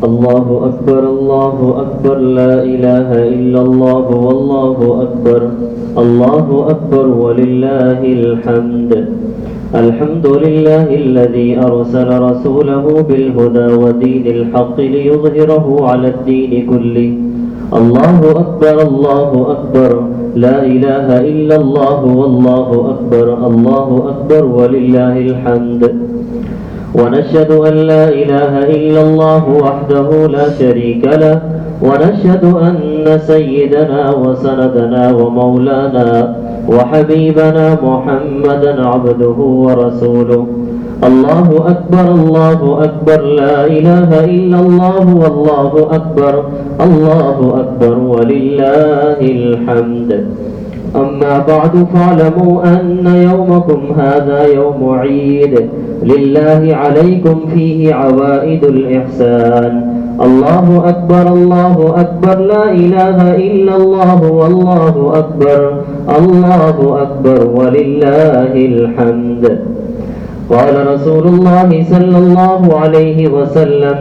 الله أكبر الله أكبر لا إله إلا الله والله أكبر الله أكبر ولله الحمد. الحمد لله الذي أرسل رسوله بالهدى ودين الحق ليظهره على الدين كله. الله أكبر الله أكبر لا إله إلا الله والله أكبر الله أكبر ولله الحمد. ونشهد أن لا إله إلا الله وحده لا شريك له، ونشهد أن سيدنا وسندنا ومولانا وحبيبنا محمدا عبده ورسوله. الله أكبر الله أكبر لا إله إلا الله والله أكبر الله أكبر ولله الحمد. أما بعد فاعلموا أن يومكم هذا يوم عيد لله عليكم فيه عوائد الإحسان. الله أكبر الله أكبر لا إله إلا الله والله أكبر الله أكبر ولله الحمد. قال رسول الله صلى الله عليه وسلم: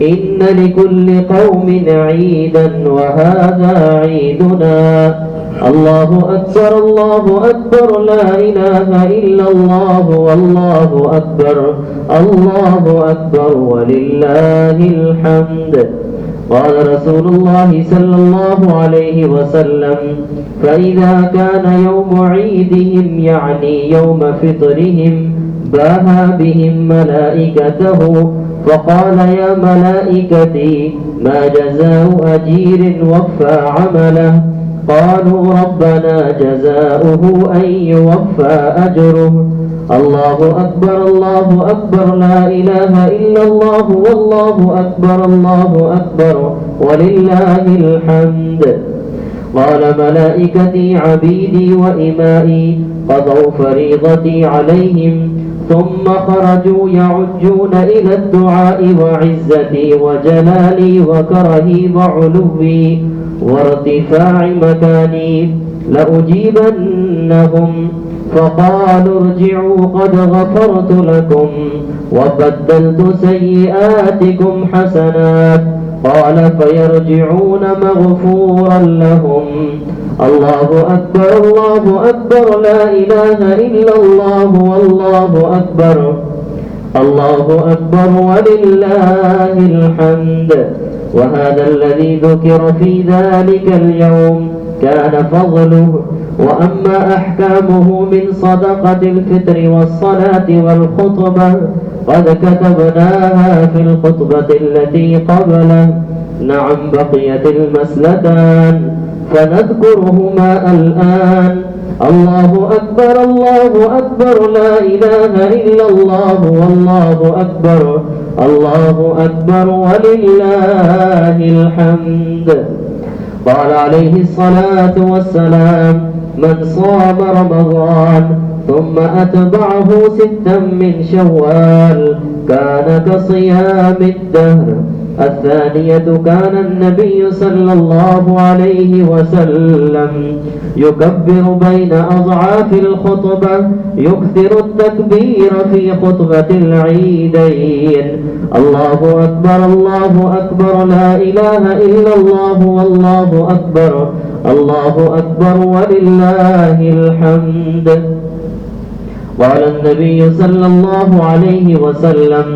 إن لكل قوم عيدا وهذا عيدنا. الله أكبر الله أكبر لا إله إلا الله والله أكبر الله أكبر ولله الحمد. قال رسول الله صلى الله عليه وسلم: فإذا كان يوم عيدهم يعني يوم فطرهم باها بهم ملائكته فقال: يا ملائكتي ما جزاء أجير وفى عمله؟ قالوا: ربنا جزاؤه أن يوفى أجره. الله أكبر الله أكبر لا إله إلا الله والله أكبر الله أكبر ولله الحمد. قال: ملائكتي عبيدي وإمائي قضوا فريضتي عليهم ثم خرجوا يعجون إلى الدعاء وعزتي وجلالي وكرهي وعلوي وارتفاع مكاني لأجيبنهم. فقالوا: ارجعوا قد غفرت لكم وبدلت سيئاتكم حسنات. قال: فيرجعون مغفورا لهم. الله أكبر الله أكبر لا إله إلا الله والله أكبر الله أكبر ولله الحمد. وهذا الذي ذكر في ذلك اليوم كان فضله. وأما أحكامه من صدقة الفطر والصلاة والخطبة قد كتبناها في الخطبة التي قبله. نعم، بقيت المسلتان فنذكرهما الآن. الله أكبر الله أكبر لا إله إلا الله والله أكبر الله أكبر ولله الحمد. قال عليه الصلاة والسلام: من صام رمضان ثم أتبعه 6 من شوال كان كصيام الدهر. الثانية: كان النبي صلى الله عليه وسلم يكبر بين أضعاف الخطبة، يكثر التكبير في خطبة العيدين. الله أكبر الله أكبر لا إله إلا الله والله أكبر الله أكبر ولله الحمد. قال النبي صلى الله عليه وسلم: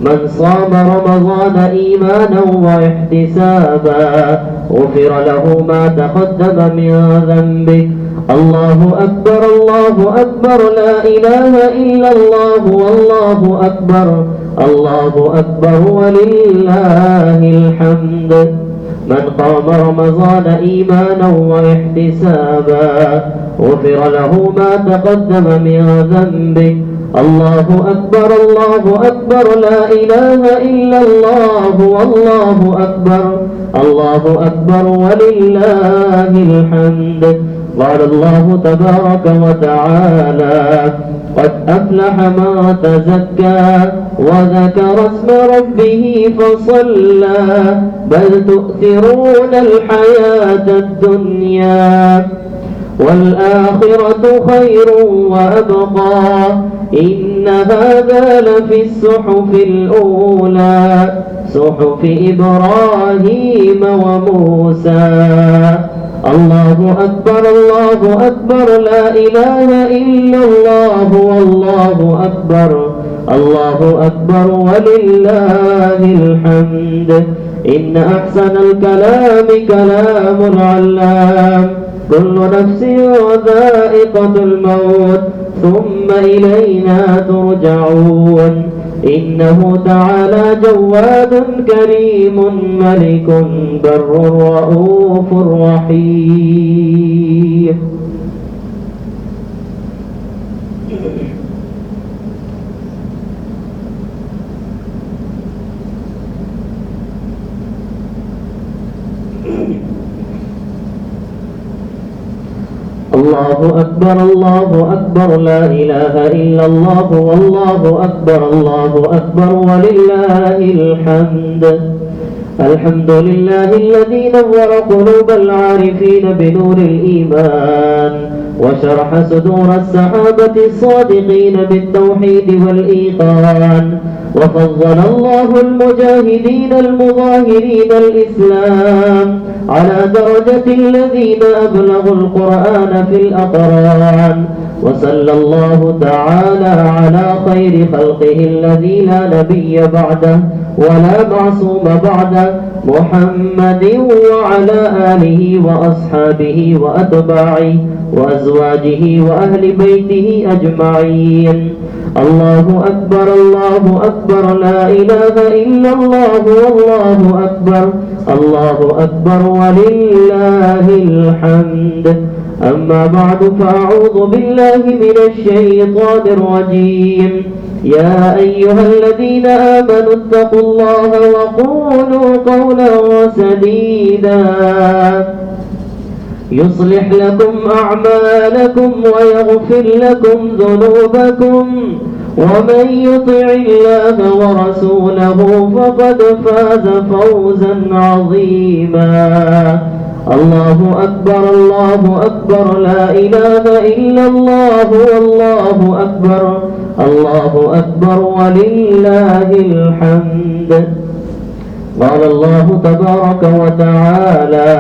من صام رمضان إيمانا واحتسابا غفر له ما تقدم من ذنبه. الله أكبر الله أكبر لا إله إلا الله والله أكبر الله أكبر ولله الحمد. من قام رمضان إيمانا واحتسابا غفر له ما تقدم من ذنبه. الله أكبر لا إله إلا الله والله أكبر الله أكبر ولله الحمد. قال الله تبارك وتعالى: قد أفلح من تزكى وذكر اسم ربه فصلى بل تؤثرون الحياة الدنيا والآخرة خير وأبقى إن هذا لفي الصحف الأولى صحف إبراهيم وموسى. الله أكبر الله أكبر لا إله إلا الله والله أكبر الله أكبر ولله الحمد. إن أحسن الكلام كلام العلام كل نفس ذائقة الموت ثم إلينا ترجعون. إنه تعالى جواد كريم ملك بر رؤوف رحيم. الله أكبر الله أكبر لا إله إلا الله والله أكبر الله أكبر ولله الحمد. الحمد لله الذي نور قلوب العارفين بنور الإيمان وشرح صدور السحابة الصادقين بالتوحيد والإيقان. وفضل الله المجاهدين المظاهرين الإسلام على درجة الذين أبلغوا القرآن في الأقران. وصلى الله تعالى على خير خلقه الذي لا نبي بعده ولا معصوم بعده محمد وعلى آله وأصحابه وأتباعه وأزواجه وأهل بيته أجمعين. الله أكبر الله أكبر لا إله إلا الله والله أكبر الله أكبر ولله الحمد. أما بعد فأعوذ بالله من الشيطان الرجيم. يا أيها الذين آمنوا اتقوا الله وقولوا قولا سديدا يصلح لكم أعمالكم ويغفر لكم ذنوبكم ومن يطع الله ورسوله فقد فاز فوزا عظيما. الله أكبر الله أكبر لا إله إلا الله والله أكبر الله أكبر ولله الحمد. قال الله تبارك وتعالى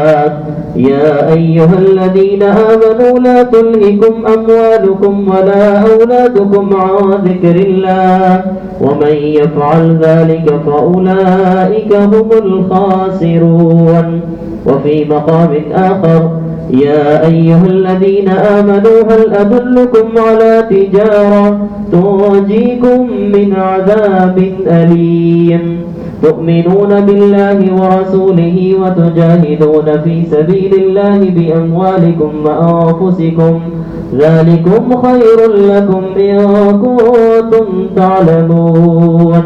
يا أيها الذين آمنوا لا تلهكم أموالكم ولا أولادكم عن ذكر الله ومن يفعل ذلك فأولئك هم الخاسرون. وفي مقام آخر يا أيها الذين آمنوا هل أدلكم على تجارة تنجيكم من عذاب أليم تؤمنون بالله ورسوله وتجاهدون في سبيل الله بأموالكم وأنفسكم ذلكم خير لكم إن كنتم تعلمون.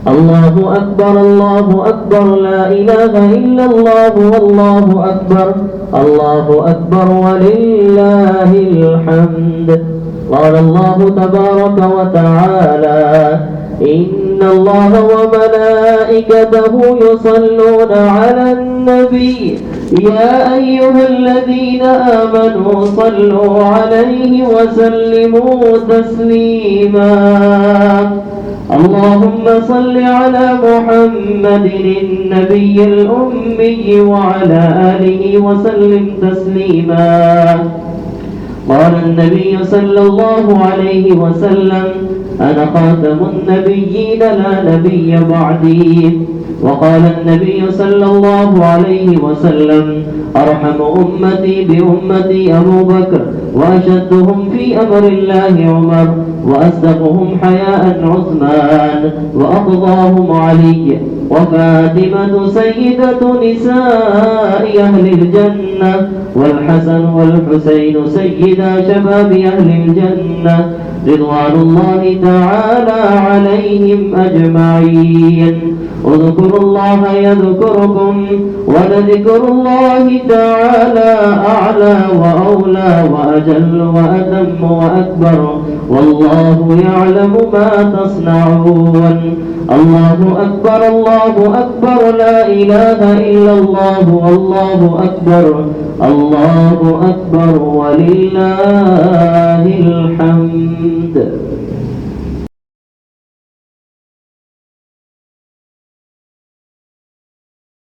الله أكبر الله أكبر لا إله إلا الله والله أكبر الله أكبر ولله الحمد. قال الله تبارك وتعالى إن الله وملائكته يصلون على النبي يا أيها الذين آمنوا صلوا عليه وسلموا تسليما. اللهم صل على محمد النبي الأمي وعلى آله وسلم تسليما. قال النبي صلى الله عليه وسلم أنا خاتم النبيين لا نبي بعدي. وقال النبي صلى الله عليه وسلم أرحم أمتي بأمتي أبو بكر وأشدهم في أمر الله عمر وأصدقهم حياء عثمان وأقضاهم علي وفاطمة سيدة نساء أهل الجنة والحسن والحسين سيدا شباب أهل الجنة رضوان الله تعالى عليهم أجمعين. اذكروا الله يذكركم ولذكر الله تعالى أعلى وأولى وأجل وأتم وأكبر والله يعلم ما تصنعون. الله أكبر الله أكبر لا إله إلا الله والله أكبر الله أكبر ولله